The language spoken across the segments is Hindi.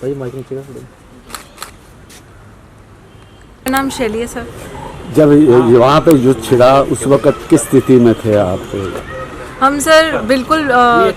भाई माइक नीचे का थोड़ा। मेरा नाम शैली है सर। जब वहाँ पे युद्ध छिड़ा उस वक्त किस स्थिति में थे आप? हम सर बिल्कुल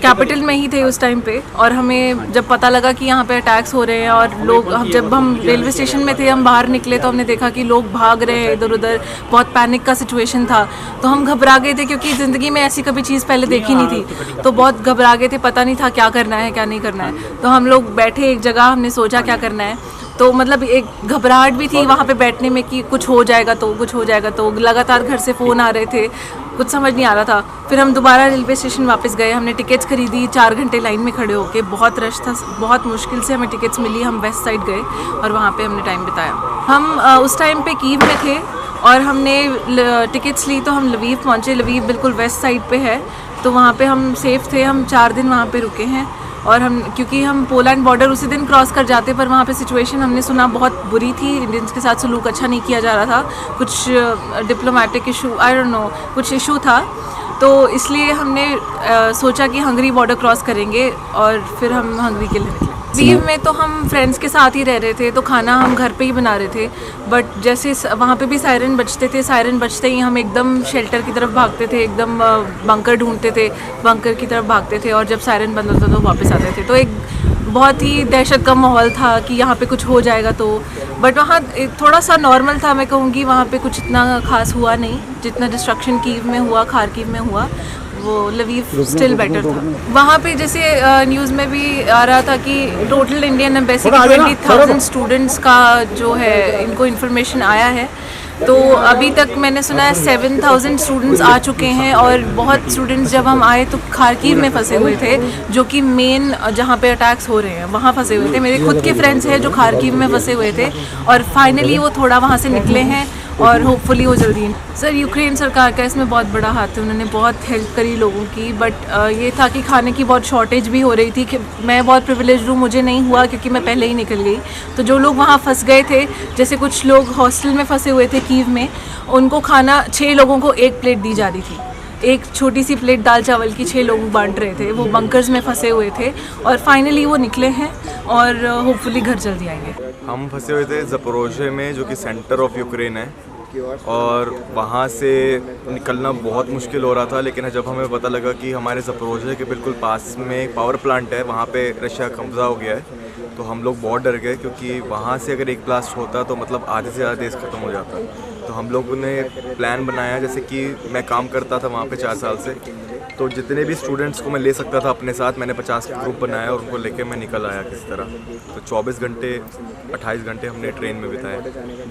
कैपिटल में ही थे उस टाइम पे, और हमें जब पता लगा कि यहाँ पे अटैक्स हो रहे हैं और लोग, जब हम रेलवे स्टेशन में थे, हम बाहर निकले तो हमने देखा कि लोग भाग रहे हैं इधर उधर, बहुत पैनिक का सिचुएशन था। तो हम घबरा गए थे क्योंकि ज़िंदगी में ऐसी कभी चीज़ पहले देखी नहीं थी, तो बहुत घबरा गए थे, पता नहीं था क्या करना है क्या नहीं करना है। तो हम लोग बैठे एक जगह, हमने सोचा क्या करना है, तो मतलब एक घबराहट भी थी वहाँ पे बैठने में कि कुछ हो जाएगा तो कुछ हो जाएगा। तो लगातार घर से फ़ोन आ रहे थे, कुछ समझ नहीं आ रहा था। फिर हम दोबारा रेलवे स्टेशन वापस गए, हमने टिकट्स खरीदी, 4 घंटे लाइन में खड़े होके, बहुत रश था, बहुत मुश्किल से हमें टिकट्स मिली। हम वेस्ट साइड गए और वहाँ पे हमने टाइम बिताया। हम उस टाइम पे कीव में थे और हमने टिकट्स ली, तो हम लवीव पहुँचे। लवीव बिल्कुल वेस्ट साइड पे है, तो वहाँ पे हम सेफ़ थे। हम 4 दिन वहाँ पे रुके हैं, और हम, क्योंकि हम पोलैंड बॉर्डर उसी दिन क्रॉस कर जाते, पर वहाँ पे सिचुएशन हमने सुना बहुत बुरी थी, इंडियंस के साथ सलूक अच्छा नहीं किया जा रहा था, कुछ diplomatic issue, I don't know, कुछ इशू था। तो इसलिए हमने सोचा कि हंगरी बॉर्डर क्रॉस करेंगे, और फिर हम हंगरी के लिए निकले। लीव में तो हम फ्रेंड्स के साथ ही रह रहे थे, तो खाना हम घर पे ही बना रहे थे। बट जैसे वहाँ पे भी सायरन बजते थे, सायरन बजते ही हम एकदम शेल्टर की तरफ भागते थे, एकदम बंकर ढूंढते थे, बंकर की तरफ भागते थे, और जब सायरन बंद होता तो वापस आते थे। तो एक बहुत ही दहशत का माहौल था कि यहाँ पे कुछ हो जाएगा तो। बट वहाँ थोड़ा सा नॉर्मल था, मैं कहूँगी। वहाँ पे कुछ इतना खास हुआ नहीं, जितना डिस्ट्रक्शन कीव में हुआ, खारकीव में हुआ, वो लवीव स्टिल बेटर था। वहाँ पे जैसे न्यूज़ में भी आ रहा था कि टोटल इंडियन एम्बेसी 20,000 स्टूडेंट्स का जो है, इनको इन्फॉर्मेशन आया है। तो अभी तक मैंने सुना है 7,000 स्टूडेंट्स आ चुके हैं, और बहुत स्टूडेंट्स जब हम आए तो खारकीव में फंसे हुए थे, जो कि मेन जहाँ पे अटैक्स हो रहे हैं वहाँ फंसे हुए थे। मेरे खुद के फ्रेंड्स हैं जो खारकीव में फंसे हुए थे, और फाइनली वो थोड़ा वहाँ से निकले हैं, और होपफुली वो जल्दी। सर यूक्रेन सरकार का इसमें बहुत बड़ा हाथ है, उन्होंने बहुत हेल्प करी लोगों की। बट ये था कि खाने की बहुत शॉर्टेज भी हो रही थी। कि मैं बहुत प्रिविलेज हूँ, मुझे नहीं हुआ क्योंकि मैं पहले ही निकल गई। तो जो लोग वहाँ फंस गए थे, जैसे कुछ लोग हॉस्टल में फंसे हुए थे कीव में, उनको खाना 6 लोगों को 1 प्लेट दी जा रही थी। एक छोटी सी प्लेट दाल चावल की 6 लोग बांट रहे थे। वो बंकर्स में फंसे हुए थे, और फाइनली वो निकले हैं, और होपफुली घर जल्दी आएंगे। हम फंसे हुए थे ज़पोरोझे में, जो कि सेंटर ऑफ यूक्रेन है, और वहाँ से निकलना बहुत मुश्किल हो रहा था। लेकिन जब हमें पता लगा कि हमारे ज़पोरोझे के बिल्कुल पास में एक पावर प्लांट है, वहाँ पे रशिया कब्जा हो गया है, तो हम लोग बहुत डर गए, क्योंकि वहाँ से अगर एक ब्लास्ट होता तो मतलब आधे से ज़्यादा देश ख़त्म हो जाता। तो हम लोगों ने प्लान बनाया, जैसे कि मैं काम करता था वहाँ पे 4 साल से, तो जितने भी स्टूडेंट्स को मैं ले सकता था अपने साथ, मैंने 50 ग्रुप बनाया और उनको लेके मैं निकल आया किस तरह। तो 24 घंटे 28 घंटे हमने ट्रेन में बिताए,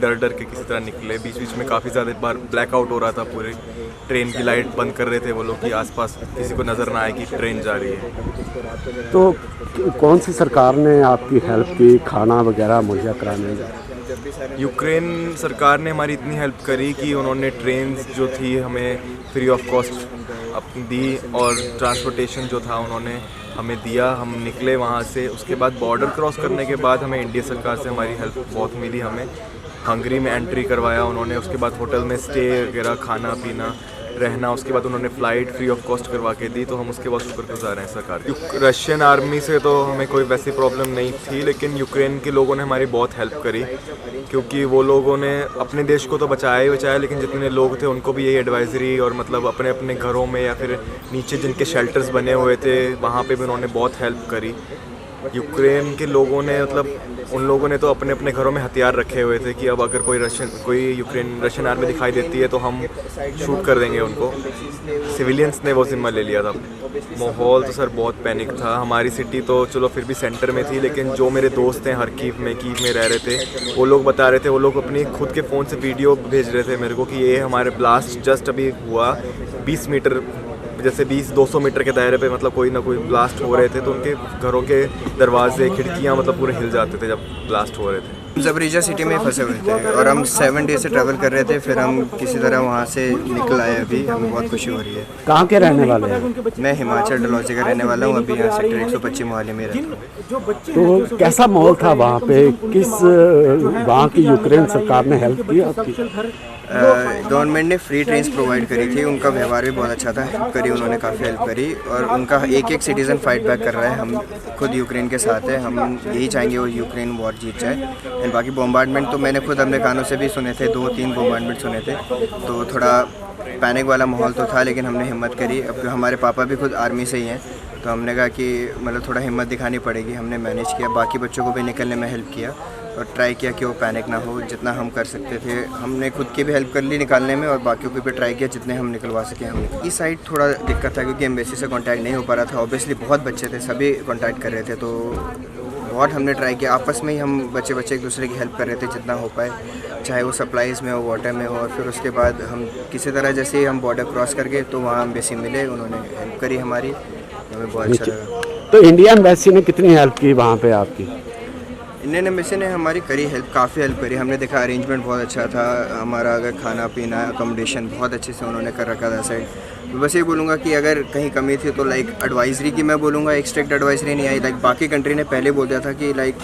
डर डर के किसी तरह निकले। बीच बीच में काफ़ी ज़्यादा बार ब्लैकआउट हो रहा था, पूरी ट्रेन की लाइट बंद कर रहे थे वो लोग कि आसपास किसी को नज़र ना आए कि ट्रेन जा रही है। तो कौन सी सरकार ने आपकी हेल्प की खाना वगैरह मुहैया कराने में? यूक्रेन सरकार ने हमारी इतनी हेल्प करी कि उन्होंने ट्रेन जो थी हमें फ्री ऑफ कॉस्ट अपनी दी, और ट्रांसपोर्टेशन जो था उन्होंने हमें दिया। हम निकले वहाँ से। उसके बाद बॉर्डर क्रॉस करने के बाद हमें इंडिया सरकार से हमारी हेल्प बहुत मिली। हमें हंगरी में एंट्री करवाया उन्होंने, उसके बाद होटल में स्टे वगैरह, खाना पीना, रहना, उसके बाद उन्होंने फ़्लाइट फ्री ऑफ कॉस्ट करवा के दी। तो हम उसके बाद शुक्रगुजार हैं सरकार की। रशियन आर्मी से तो हमें कोई वैसी प्रॉब्लम नहीं थी, लेकिन यूक्रेन के लोगों ने हमारी बहुत हेल्प करी, क्योंकि वो लोगों ने अपने देश को तो बचाया ही बचाया, लेकिन जितने लोग थे उनको भी यही एडवाइजरी, और मतलब अपने अपने घरों में या फिर नीचे जिनके शेल्टर्स बने हुए थे वहाँ पे भी उन्होंने बहुत हेल्प करी। यूक्रेन के लोगों ने, मतलब उन लोगों ने तो अपने अपने घरों में हथियार रखे हुए थे कि अब अगर कोई रशियन आर्मी दिखाई देती है तो हम शूट कर देंगे उनको। सिविलियंस ने वो जिम्मा ले लिया था। माहौल तो सर बहुत पैनिक था। हमारी सिटी तो चलो फिर भी सेंटर में थी, लेकिन जो मेरे दोस्त हैं हर कीव में रह रहे थे, वो लोग बता रहे थे, वो लोग अपनी खुद के फ़ोन से वीडियो भेज रहे थे मेरे को कि ये हमारे ब्लास्ट जस्ट अभी हुआ 20 मीटर, जैसे 20-200 मीटर के दायरे पे, मतलब कोई ना कोई ब्लास्ट हो रहे थे, तो उनके घरों के दरवाजे खिड़कियाँ मतलब पूरे हिल जाते थे जब ब्लास्ट हो रहे थे। ज़बरीजा सिटी में फंसे हुए थे और हम 7 डेज से ट्रैवल कर रहे थे, फिर हम किसी तरह वहाँ से निकल आए। अभी हमें बहुत खुशी हो रही है। कहाँ के रहने वाले हैं? मैं हिमाचल डलहौजी का रहने वाला हूँ। अभी यहाँ सेक्टर 125 मोहाली में रहता हूँ। तो कैसा माहौल था वहाँ पे? वहाँ की यूक्रेन सरकार ने हेल्प की आपकी? गवर्नमेंट ने फ्री ट्रेन्स प्रोवाइड करी थी। उनका व्यवहार भी बहुत अच्छा था, हेल्प करी उन्होंने, काफ़ी हेल्प करी। और उनका एक सिटीज़न फाइट बैक कर रहा है। हम खुद यूक्रेन के साथ हैं, हम यही चाहेंगे वो यूक्रेन वॉर जीत जाए। एंड बाकी बॉम्बार्डमेंट तो मैंने खुद अपने कानों से भी सुने थे, 2-3 बॉम्बार्डमेंट सुने थे, तो थोड़ा पैनिक वाला माहौल तो था, लेकिन हमने हिम्मत करी। अब हमारे पापा भी खुद आर्मी से ही हैं, तो हमने कहा कि मतलब थोड़ा हिम्मत दिखानी पड़ेगी। हमने मैनेज किया, बाकी बच्चों को भी निकलने में हेल्प किया और ट्राई किया कि वो पैनिक ना हो। जितना हम कर सकते थे हमने खुद की भी हेल्प कर ली निकालने में, और बाकियों को भी ट्राई किया जितने हम निकलवा सके हमने। इस साइड थोड़ा दिक्कत था क्योंकि एम्बेसी से कांटेक्ट नहीं हो पा रहा था। ऑब्वियसली बहुत बच्चे थे, सभी कांटेक्ट कर रहे थे, तो बहुत हमने ट्राई किया। आपस में ही हम बच्चे एक दूसरे की हेल्प कर रहे थे जितना हो पाए, चाहे वो सप्लाईज़ में हो, वाटर में हो। और फिर उसके बाद हम किसी तरह जैसे ही हम बॉर्डर क्रॉस कर गए तो वहाँ एम्बेसी मिले, उन्होंने हेल्प करी हमारी, हमें बहुत अच्छा लगा। तो इंडिया एम्बेसी ने कितनी हेल्प की वहाँ पे आपकी? इंडियन एम्बेसी ने हमारी करी हेल्प, काफ़ी हेल्प करी। हमने देखा अरेंजमेंट बहुत अच्छा था हमारा, अगर खाना पीना अकोमोडेशन बहुत अच्छे से उन्होंने कर रखा था साइड। बस ये बोलूँगा कि अगर कहीं कमी थी तो लाइक एडवाइजरी की मैं बोलूँगा एक स्ट्रिक्ट एडवाइजरी नहीं आई। लाइक बाकी कंट्री ने पहले बोल दिया था कि लाइक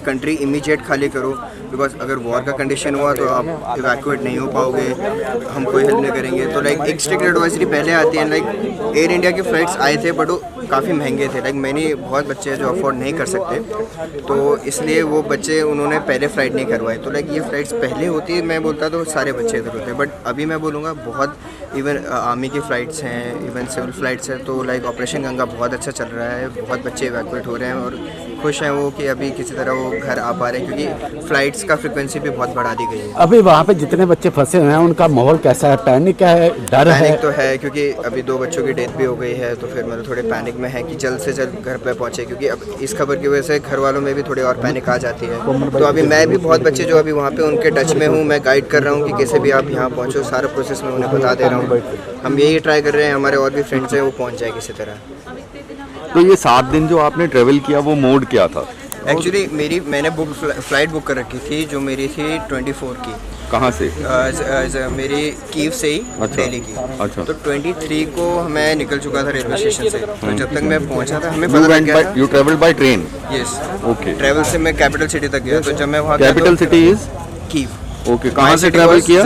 कंट्री इमीडिएट खाली करो, बिकॉज अगर वॉर का कंडीशन हुआ तो आप इवैक्यूएट नहीं हो पाओगे, हम कोई हेल्प नहीं करेंगे। तो लाइक एक स्ट्रिक्ट एडवाइजरी पहले आती है। लाइक एयर इंडिया के फ़्लाइट्स आए थे बट वो काफ़ी महंगे थे। लाइक मैंने बहुत बच्चे हैं जो अफोर्ड नहीं कर सकते, तो इसलिए वो बच्चे उन्होंने पहले फ़्लाइट नहीं करवाए। तो लाइक ये फ़्लाइट्स पहले होती, मैं बोलता तो सारे बच्चे इधर होते, बट अभी मैं बोलूँगा बहुत इवन आर्मी की फ़्लाइट्स हैं, इवन सिविल फ़्लाइट्स हैं। तो लाइक ऑपरेशन गंगा बहुत अच्छा चल रहा है, बहुत बच्चे इवैक्यूएट हो रहे हैं और खुश हैं वो कि अभी किसी तरह वो घर आ पा रहे हैं, क्योंकि फ़्लाइट्स का फ्रिक्वेंसी भी बहुत बढ़ा दी गई है। अभी वहाँ पे जितने बच्चे फंसे हुए हैं उनका माहौल कैसा है? पैनिक है, डर है? पैनिक तो है क्योंकि अभी 2 बच्चों की डेथ भी हो गई है, तो फिर मतलब थोड़े पैनिक में है कि जल्द से जल्द घर पे पहुँचे, क्योंकि अब इस खबर की वजह से घर वालों में भी थोड़ी और पैनिक आ जाती है। तो अभी मैं भी बहुत बच्चे जो अभी वहाँ पे उनके टच में हूँ, मैं गाइड कर रहा हूँ कि कैसे भी आप यहाँ पहुँचो, सारा प्रोसेस मैं उन्हें बता दे रहा हूँ। हम यही ट्राई कर रहे हैं हमारे और भी फ्रेंड्स हैं वो पहुँच जाए किसी तरह। तो ये 7 दिन जो आपने ट्रेवल किया वो मोड क्या था? एक्चुअली मैंने फ़्लाइट बुक कर रखी थी जो मेरी थी 24 की। कहाँ से? मेरी कीव से ही दिल्ली की। अच्छा। तो 23 को मैं निकल चुका था रेलवे स्टेशन से। तो जब तक मैं पहुंचा था हमें पता लग गया था। You travel by train? Yes. Okay. Travel से मैं कैपिटल सिटी तक गया। तो जब मैं वहाँ capital city is Kyiv. Okay. कहाँ से ट्रेवल किया?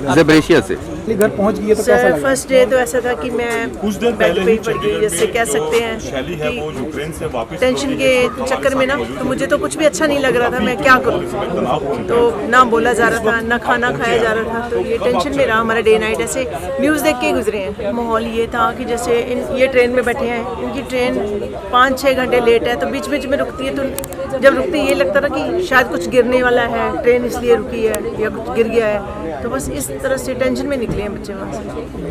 ज़बरेशिया से। घर पहुंच गई तो सर फर्स्ट डे तो ऐसा था कि मैं कुछ दिन बेड पहले पे ही ही पड़ गई, जैसे कह सकते हैं शैली है वो यूक्रेन से वापस टेंशन के चक्कर में ना, तो मुझे तो कुछ भी अच्छा नहीं लग रहा था, मैं क्या करूं। तो ना बोला जा रहा था, ना खाना खाया जा रहा था, तो ये टेंशन में रहा हमारा डे नाइट। ऐसे न्यूज़ देख के गुजरे हैं। माहौल ये था कि जैसे ये ट्रेन में बैठे हैं, इनकी ट्रेन 5-6 घंटे लेट है, तो बीच बीच में रुकती है, तो जब रुकती है ये लगता था कि शायद कुछ गिरने वाला है, ट्रेन इसलिए रुकी है या कुछ गिर गया है। तो बस इस तरह से टेंशन में निकले हैं बच्चे वहाँ से।